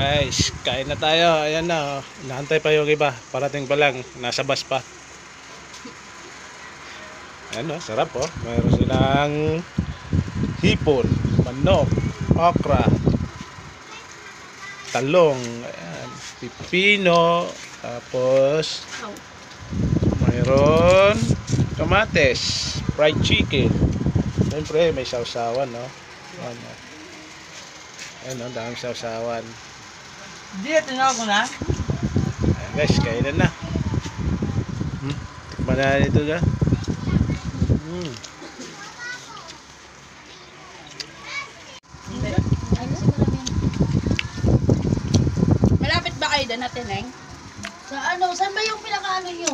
Guys, kain na tayo. Ayan na, oh. Inaantay pa yung iba. Parating pa lang. Nasa bus pa. Ayan, oh. Sarap, oh. Mayroon silang hipon, manok, okra, talong, ayan, pipino, tapos mayroon kamates, fried chicken. Siyempre, may sausawan, no? Ayan, oh. Ayan, oh. Daming sausawan. Hindi, tinawag ko na. Ayan, guys, kainan na. Tikman na ito ga. Malapit ba kayo doon natin, Neng? Sa ano? Saan ba yung pinakaano nyo?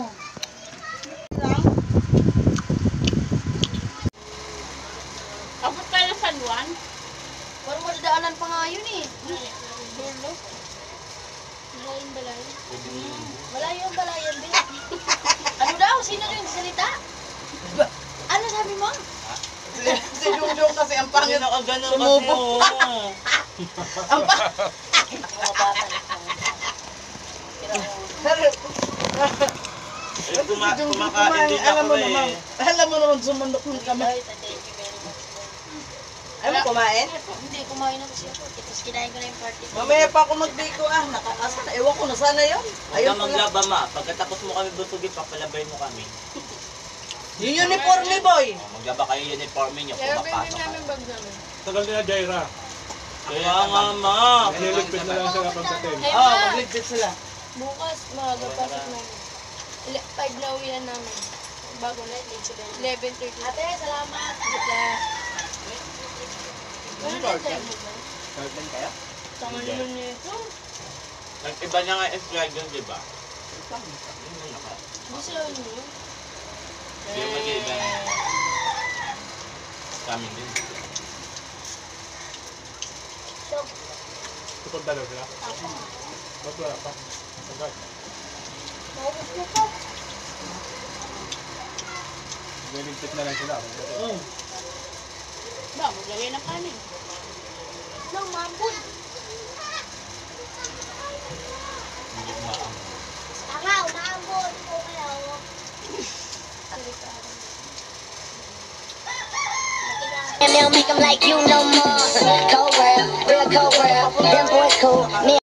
Abot kayo na San Juan? Parang madadaanan pa nga yun eh. Dulo? Malayin balay? Malayo ang balayan din. Ano daw? Sino yung salita? Ano sabi mo? Si Junjun kasi ang pangit. Sumubo. Ang pangit. Kumakain din ako eh. Alam mo naman sumundok ng kamay. Ayaw mo kumain? Hindi, kumain na kasi ako. Tapos kinain ko na yung party. Mamaya pa ako magbiko nakakasa. Ewan ko na sana yun. Huwag Ayaw ka ko na. maglaba ma. Pagkatapos mo kami busugin, papalabay mo kami. Yung uniform ni boy. Maglaba kayo uniform niyo, pumapasok ka. bag namin. Tagal nila, Jaira. Kaya nga ma. Nililigpit na lang sila pagdating. Ay, Oo, ma! magligpit sila. Bukas, magpasok namin. 5 na uwian namin. Bago na, 11:30. Ate, salamat. Garden kayo? Tama naman nito. Nag-iba niya nga slide yun, di ba? Hindi sila yun. Hindi mag-iba. Kami din. Tukod dalaw sila. Ba't wala pa? Tagal. Nililigpit na lang sila. Ba, maglagay ng kanin. No, mambun. Hindi maang. Tanga, umaambun. Okay, ako. And they'll make them like you no more. Cold world, real cold world. Them boys cool. Me